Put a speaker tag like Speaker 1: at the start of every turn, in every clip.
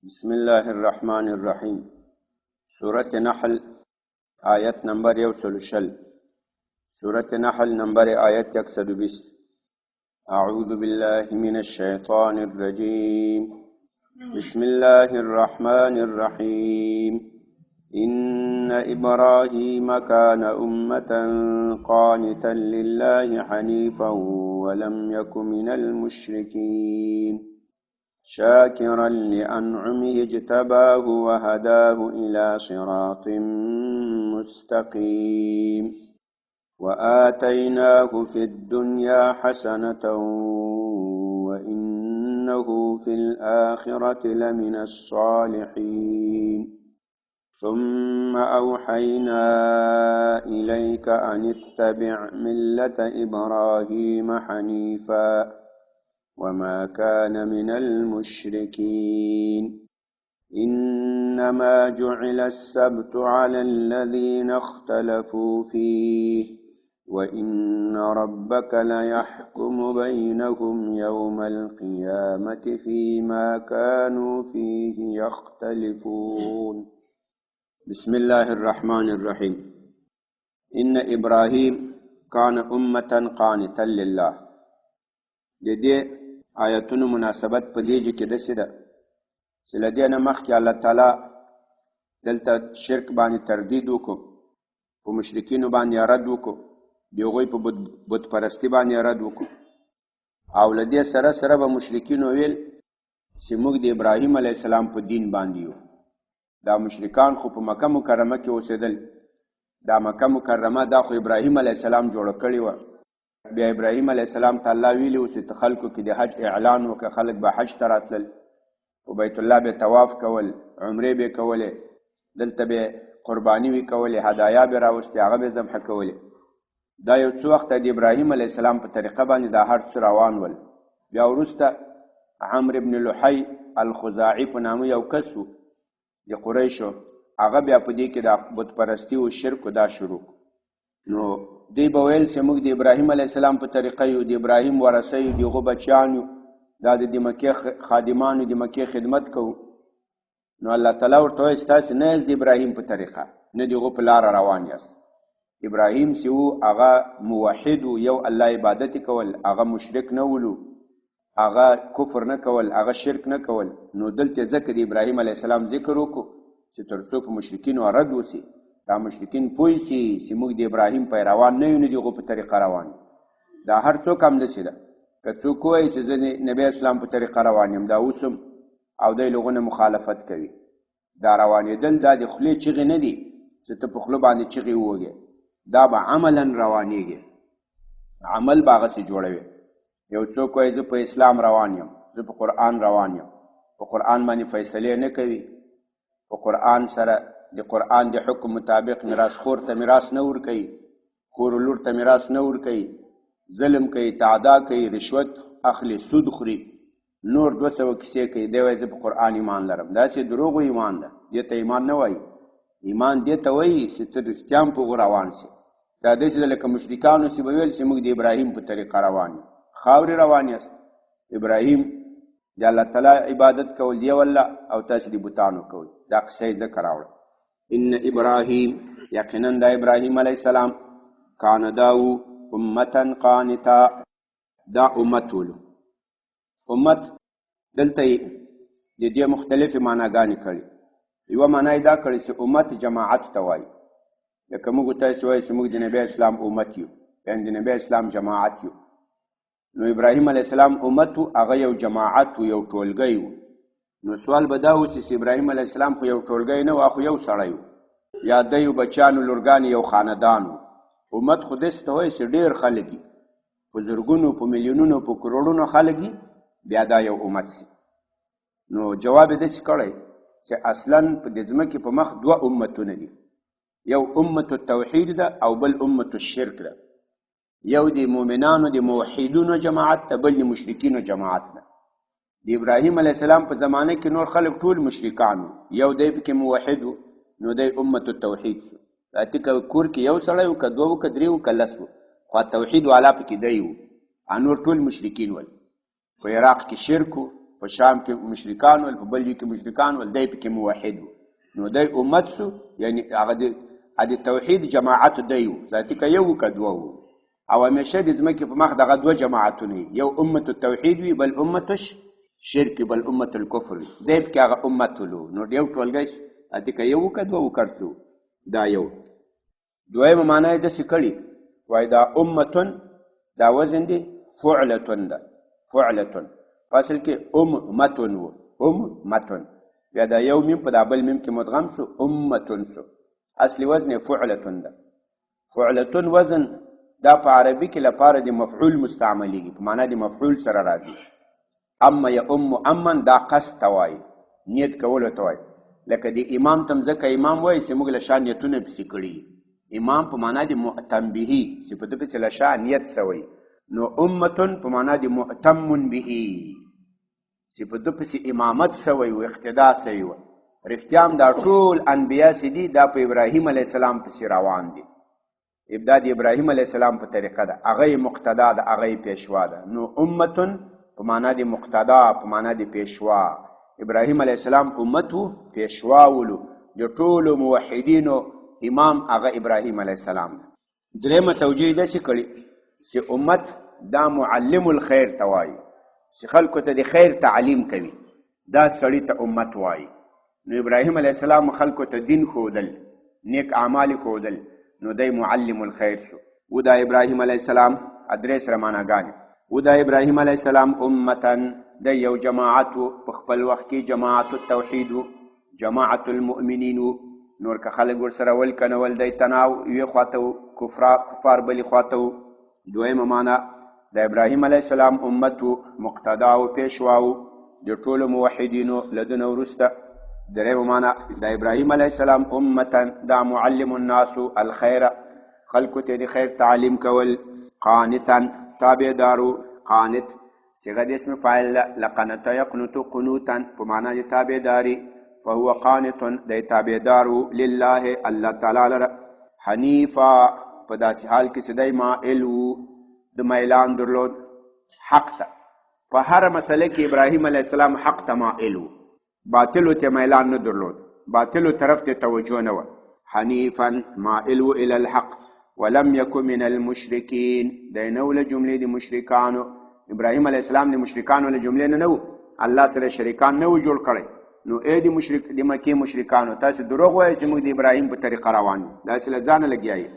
Speaker 1: بسم الله الرحمن الرحیم. سورة نحل آیت نمبر 130. سورة نحل نمبر آیت 120. اعوذ بالله من الشیطان الرجیم. بسم الله الرحمن الرحیم. إن إبراهيم كان أمة قانتا لله حنيفا ولم يك من المشركين شاكرا لأنعمه اجتباه وهداه إلى صراط مستقيم وآتيناه في الدنيا حسنة وإنه في الآخرة لمن الصالحين ثم أوحينا إليك أن اتبع ملة إبراهيم حنيفا وما كان من المشركين إنما جعل السبت على الذين اختلفوا فيه وإن ربك ليحكم بينهم يوم القيامة فيما كانوا فيه يختلفون. بسم الله الرحمن الرحيم. إن إبراهيم كان أمة قانتا لله. دې آیتونو مناسبت په دې کې داسې ده چې له دې نه مخکې الله تعالی دلته شرک باندې تردید وکړو، په مشرکینو باندې رد وکړو، د هغوی په بت پرستي باندې رد وکړو، او له دې سره سره به مشرکینو ویل چې موږ د ابراهیم علیه السلام په دین باندې یو. دا مشرکان خو په مکه مکرمه کې اوسېدل، دا مکه مکرمه دا خو ابراهیم علیه السلام جوړه کړې وه. بیا ابراهیم علیه السلام ته الله ویلي و چې خلکو کې د حج اعلان وکړه، خلک به حج ته راتلل، په بیت الله به طواف کول، عمرې به کولې، دلته به قرباني وی کولې، هدایا به راوستې، هغه به ذبح کولې. دا یو څو وخته د ابراهیم علیه السلام په طریقه باندې دا هر څه روان ول. بیا وروسته عمرو بن لحی الخزاعي په نامه یو کس و د قریشو، هغه بیا په دې کې د بت پرستي او شرک دا شروع. نو دی به ویل چې موږ د ابراهیم علیه السلام په طریقه یو، د ابراهیم ورثه یو، د هغو بچیان یو، دا د مکې خادمانو د مکې خدمت کوو. نو الله تعالی ورته وایي ستاسې نه یاست د ابراهیم په طریقه، نه د هغو په لاره روان یاست. ابراهیم چې و هغه موحد و، یو الله عبادت کول، هغه مشرک نه ولو، هغه کفر نه کول، هغه شرک نه کول. نو دلته ځکه د ابراهیم علیه السلام ذکر وکړو چې تر څو په مشرکینو رد وسي، دا مشرکین پوه سي چې موږ د ابراهیم پیروان نه یو، نه د هغو په طریقه روان. دا هر څوک هم داسې ده، که څوک ووایي چې زه د نبي اسلام په طریقه روان یم، دا اوس هم او دی له هغو نه مخالفت کوي. دا روانېدل دا د خولې چغې نه دي چې ته په خوله باندې چغې ووږې، دا به عملا روانېږي، عمل به هغسې جوړوي. یو څوک وایي زه په اسلام روان یم، زه په قرآن روان یم، په قرآن باندې فیصلې نه کوي، په قرآن سره د قرآن د حکم مطابق میراث خور ته میراث نه ورکوي، خور لور ته میراث نه ورکوي، ظلم کوي، تعدا کوي، رشوت اخلي، سود خوري، نور 200 کیسې کوي. دی وایي زه په قرآن ایمان لرم. داسې دروغو ایمان ده، دې ته ایمان نه وایي. ایمان دې ته وایي چې ته رښتیا هم په هغو روان سي. دا داسې ده لکه مشرکانو چې به ویل چې موږ د ابراهیم په طریقه روان یو، خاورې روان یاست. ابراهیم د الله تعالی عبادت کول دی والله، او تاسې د بوتانو کوئ. دا قصه یې ځکه راوړه. ان ابراهیم، یقینا دا ابراهیم علیه السلام، کان داو امتا قانتا، دا امت ولو. امت دلته د دې مختلفې معناګانې کړي. یوه معنا یې دا کړې چې امت جماعت ته وایي، لکه موږ تاسې وایي چې موږ د نبی اسلام امت یو، یعنې د نبی اسلام جماعت یو. نو ابراهیم علیه السلام امت و، هغه یو جماعت و، یو ټولګی و. نو سوال به دا اوسي چې ابراهیم علیه السلام خو یو ټولګی نه و، خو یو سړی و، یا دی و بچیانو لورګانې یو خاندان و. امت خو داسې ته وایي چې ډېر خلک وي، په زرګونو، په میلیونونو، په کروړونو خلک وي، بیا دا یو امت سي. نو جواب یې داسې کړی چې اصلا په دې ځمکې په مخ 2 امتونه دي، یو امت التوحید ده او بل امت الشرک ده. یو د مؤمنانو د موحدونو جماعت ده، بل د مشرکینو جماعت ده. د ابراهیم علیه السلام په زمانه کې نور خلک ټول مشرکان وو، یو دی پکې موحد و، نو دی امت التوحید سو. ته که کور کې یو سړی و، که 2 و، که 3 و، که 10 و، خو توحید والا پکې دی و، نور ټول مشرکین ول. په عراق کې شرک و، په شام کې مشرکان ول، په بل کې مشرکان ول، دی پکې موحد نو دی امت سو. یعنی هغه د توحید جماعت دی ذاتي که یو که دوه وو، او همیشه د ځمکې په مخ دغه دوه جماعتونه یو امت التوحید وي، بل امت شرک، بل امت الکفر وي. دی پکې هغه امت ولو نو یو ټولګی ذاتي که یو که دوه وکړڅو دا یو. دویمه معنا یې داسې کړي وایي دا امتون دا وزن دی فعلتون ده، فعلتون په اصل کې امتون و، امتون بیا دا یو میم په دا بل میم کې مدغم سو امتون سو، اصلي وزن فعلتون ده. فعلتون وزن دا په عربي کې لپاره د مفعول مستعملیږي، په معنا د مفعول سره راځي. اما یا امن دا قصد ته وایي، نیت کولو ته وایي. لکه د امام تم ځکه امام وایي چې موږ له شا نیتونه پسې کړي. امام په معنا د مؤتم به چې په ده پسې له شا نیت سوی، نو امتون په معنا د مؤتم به چې په ده پسې امامت سوی و، اقتدا سوی و. رښتیا هم دا ټول انبیا چې دي دا په ابراهیم علیه السلام پسې روان دي. ابدا د ابراهیم علیه السلام په طریقه ده، هغه مقتدا ده، هغه پیشوا ده. نو امتون په معنا د مقتدا، په معنا د پیشوا. ابراهیم علیه السلام امت و، پیشوا ولو د ټولو موحدینو امام هغه ابراهیم علیه السلام. درېمه توجیه داسې کړي چې امت دا معلم الخیر ته وایي، چې خلکو ته د خیر تعلیم کوي، دا سړي ته امت وایي. نو ابراهیم علیه السلام خلکو ته دین ښودل، نیک اعمال ښودل، نو دی معلم الخیر شو. و دا ابراهیم علیه السلام درې سره معناګانې. و دا ابراهیم علیه السلام امتن د یو جماعت و، په خپل وخت کې جماعت التوحید و، جماعت المؤمنین و. نور که خلک ورسره ول که نه ول دی تناو یوې خواته و، کفار بلې خواته و. دویمه معنا د ابراهیم علیه السلام امت و، مقتدا و، پیشوا و د ټولو موحدینو له ده نه وروسته. درېمه معنا د ابراهیم علیه السلام امتن دا معلم الناس الخیر، خلکو ته د خیر تعلیم کول. قانتن تابعدارو، قانت صيغه د اسم فاعل لقنت يقنت قنوتا په معنا د تابعداري. فهو قانت د تابعدارو لله الله تعالی لره. حنیفا په داسې حال کې چې دی مائل و، د میلان درلود حق ته. په هره مسله کې ابراهیم علیه السلام حق ته مائل و، باطلو ته میلان نه درلود، باطلو طرف ته توجه نه وه. حنیفا مائل و الى الحق ولم یکن من المشرکین، دی نه و له جملې د مشرکانو. ابراهیم علیه السلام د مشرکانو له جملې نه و، الله سره شریکان نه و جوړ کړی. نو ای د مکې مشرکانو، تاسو دروغ وایئ چې موږ د ابراهیم په طریقه روان یو، داسې له ځانه لګیایئ.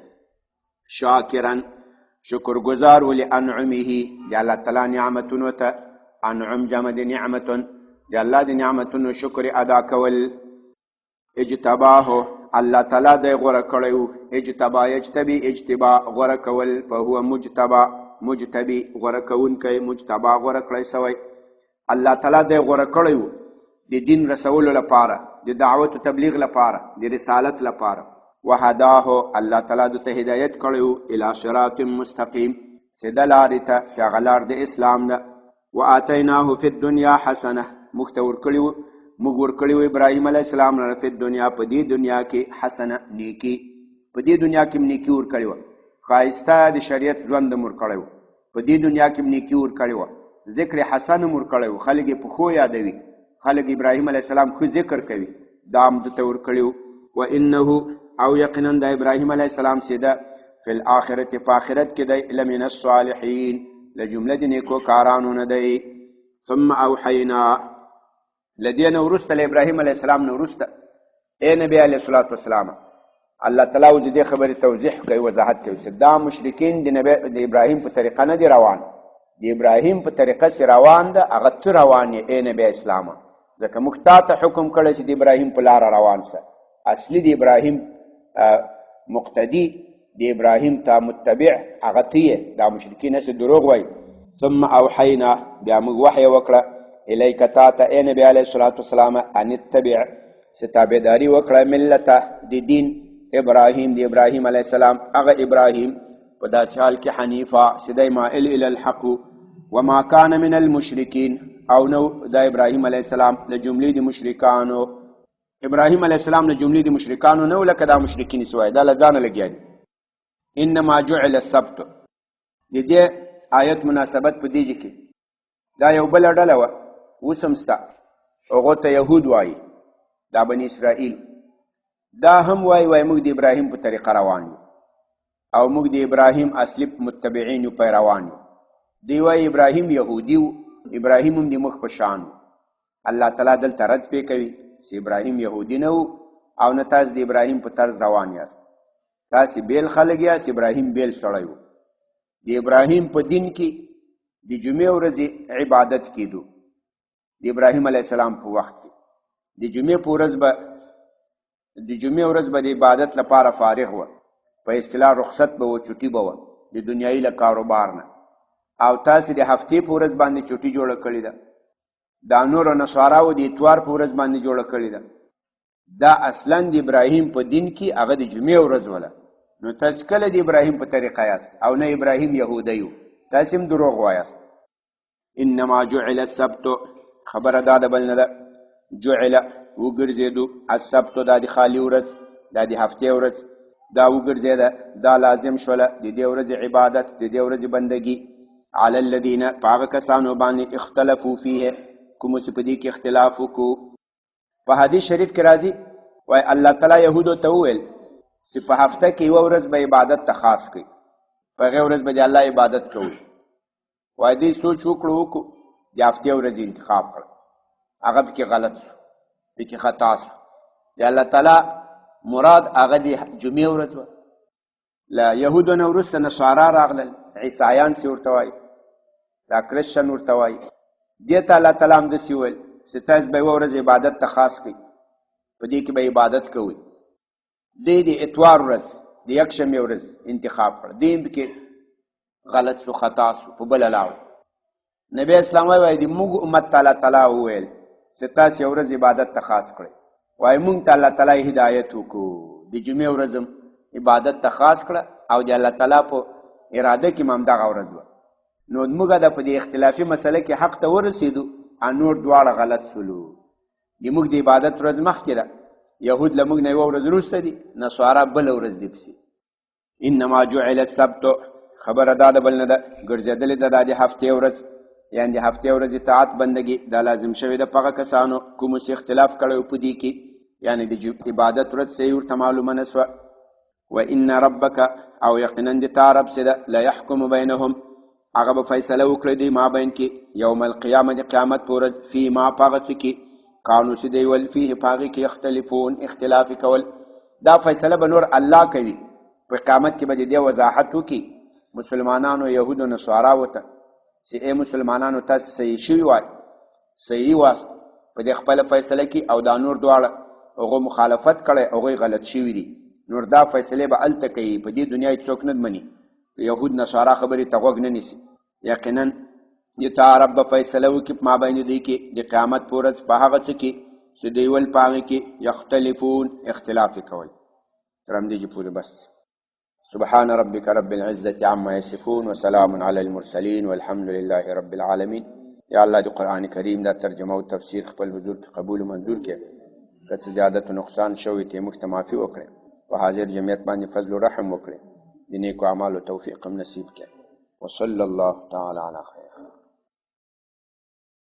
Speaker 1: شاکرا شکرګزار و لانعمه د الله تعالی نعمتونو ته. انعم جمع د نعمتون، د الله د نعمتونو شکر ادا کول. اجتباه الله تعالی دی غوره کړی و. اجتبا یجتبي اجتبا غوره کول. فهو مجتبا مجتبي غوره کوونکی، مجتبا غوره کړی سوی. الله تعالی دی غوره کړی و د دین رسولو لپاره، د دعوت و تبلیغ لپاره، د رسالت لپاره. وهداه الله تعالی د هدایت کړی و الی صراط مستقیم، سیده لارې ته چې هغه لار د اسلام ده. وآتیناه فی الدنیا حسنه، موږ ته ورکړي و، موږ ورکړي و ابراهیم علیه السلام لره فی الدنیا په دې دنیا کې حسنه نیکي، په دې دنیا کې هم نیکي ورکړې وه، ښایسته د شریعت ژوند هم ورکړی و، په دې دنیا کې هم نیکي ورکړې وه. ذکر حسن هم ورکړی و، خلک یې په ښو یادوي، خلک ابراهیم علیه السلام ښه ذکر کوي، دا هم دته ورکړي و. وانه او یقینا د ابراهیم علیه السلام سیده فی الاخرة په آخرت کې دی لمن الصالحین له جمله د نیکو کارانو نه دی. ثم اوحینا لدې نه وروسته له ابراهیم علیه السلام نه وروسته ای نبی علیه الصلاة والسلام الله تعالی اوس د دې خبرې توضیح کوي، وضاحت کوي چې دا مشرکین د ابراهیم په طریقه نه دي روان، د ابراهیم په طریقه چې روان ده هغه ته روان یې ای نبی اسلامه، ځکه موږ تا ته حکم کړی چې د ابراهیم په لاره روان سه. اصلي د ابراهیم مقتدی، د ابراهیم ته متبع هغه ته یې، دا مشرکین هسې دروغ وایي. ثم اوحینا بیا موږ وحی وکړه الیک تا ته ای نبی علیه الصلاة والسلام ان اتبع چې تابعداري وکړه ملته د دین ابراهیم، د ابراهیم علیه السلام، هغه ابراهیم په داسې حال کې حنیفا چې دی مائل الی الحق وما کان من المشرکین، او نو د ابراهیم علیه السلام له جملې د مشرکانو. ابراهیم علیه السلام له جملې د مشرکانو نه و، لکه دا مشرکین سوای، دا له ځانه لګیا دي. انما جعل السبت، د دې آیت مناسبت په دې کې دا یو بله ډله وه اوس هم سته، هغو ته یهود وایي، دا بني اسرائیل. دا هم وایي موږ د ابراهیم په طریقه روان یو او موږ د ابراهیم اصلي متبعین یو، پیروان یو. دوی وایي ابراهیم یهودي و، ابراهیم هم د موږ په شان و. الله تعالی دلته رد پې کوي چې ابراهیم یهودي نه و او نه تاسو د ابراهیم په طرز روان یاست. تاسې بیل خلک یاست، ابراهیم بیل سړی و. د ابراهیم په دین کې د جمعې ورځې عبادت کېدو. د ابراهیم علیه السلام په وخت کې د جمعې ورځ به د عبادت لپاره فارغ وه، په اصطلاح رخصت به وه، چوټي به وه د دنیایي له کاروبار نه. او تاسې د هفتې په ورځ باندې چوټي جوړه کړې ده. دا نورو نصاراو د اتوار په ورځ باندې جوړه کړې ده. دا اصلا د ابراهیم په دین کې هغه د جمعې ورځ وله. نو تاسو کله د ابراهیم په طریقه یاست او نه ابراهیم یهودی و، تاسې هم دروغ وایاست. انما جعل السبت، خبره دا د بل نه ده. جعل وګرځېدو، السبت دا د خالي ورځ، دا د هفتې ورځ، دا وګرځېده، دا لازم شوله د دې ورځې عبادت، د دې ورځې بندګي. علی الذین، په هغه کسانو باندې اختلفو فیه، کومو چې په دې کې اختلاف وکړو. په حدیث شریف کې راځي وایي الله تعالی یهودو ته وویل چې په هفته کې یوه ورځ به عبادت ته خاص کړي، په هغې ورځ به د الله عبادت کوو. وایي دوی سوچ وکړو د هفتې ورځې انتخاب کړه، هغه پکې غلط سو، پکې خطا سو. د الله تعالی مراد هغه د جمعې ورځ وه. له یهودو نه وروسته نصارا راغلل، عیسایان چې ورته وایي، دا کرسچن ورته وایي. دې ته الله تعالی هم داسې وویل چې تاسو به یوه ورځ عبادت ته خاص کړئ، په دې کې به عبادت کوئ. دی د اتوار ورځ، د یکشنبې ورځ انتخاب کړه، دی هم پکې غلط سو، خطا سو، په بله لاړ. نبی اسلام وایي د موږ امت ته الله تعالی وویل چې تاسو یو ورځ عبادت ته خاص کړئ. وایي موږ ته الله تعالی هدایت وکړو، د جمعې ورځ عبادت ته خاص کړه او د الله تعالی په اراده کې هم همدغه ورځ وه. نو موږ د په دې اختلافي مسله کې حق ته ورسېدو، نور دواړه غلط سلو. د موږ د عبادت ورځ مخکې ده، یهود له موږ نه یوه ورځ وروسته دي، نصارا بله ورځ دي پسې. انما جعل السبت، خبره دا د بل نه ده، ګرځېدلې ده دا د هفتې ورځ، یعنې د هفتې ورځې طاعت بندګي دا لازم شوې ده په هغه کسانو کومو چې اختلاف کړی په دې کې، یعنې د عبادت ورځ صحیح ورته معلومه نه سوه. وان ربک، او یقینا د تا رب چې ده، لیحکم بینهم، هغه به فیصله وکړي دوی مابین کې، یوم القیامه د قیامت په ورځ، فی ما په هغه څه کې کانو چې دوی ول فیه په هغې کې یختلفون، اختلاف کول. دا فیصله به نور الله کوي. په قیامت کې به د دې وضاحت وکړي مسلمانانو، یهودو، نصاراو ته چې ای مسلمانانو تاسو صحیح شوي وای، صحیح واست په دې خپله فیصله کې، او دا نور دواړه هغو مخالفت کړی، هغوی غلط شوي دي. نور دا فیصلې به هلته کوي، په دې دنیا کې څوک نه مني، یهود نصارا خبرې ته غوږ نه نیسي. یقینا د تا رب به فیصله وکړي په مابین دوی کې د قیامت په ورځ په هغه څه کې چې دوی ول په هغې کې یختلفون، اختلاف یې کول. تر همدې پورې بس. سبحان ربك رب العزة عما يصفون وسلام على المرسلين والحمد لله رب العالمين. یا الله د قرآن کریم دا ترجمه او تفسیر خپل حضور کې قبول و منظور کړي، که څه زیادت و نقصان شوی ته موږ ته معافي وکړي، په حاضر جمعیت باندې فضل و رحم وکړي، د نیکو اعمالو توفیق هم نصیب کړي. وصلی الله تعالی علی خیر.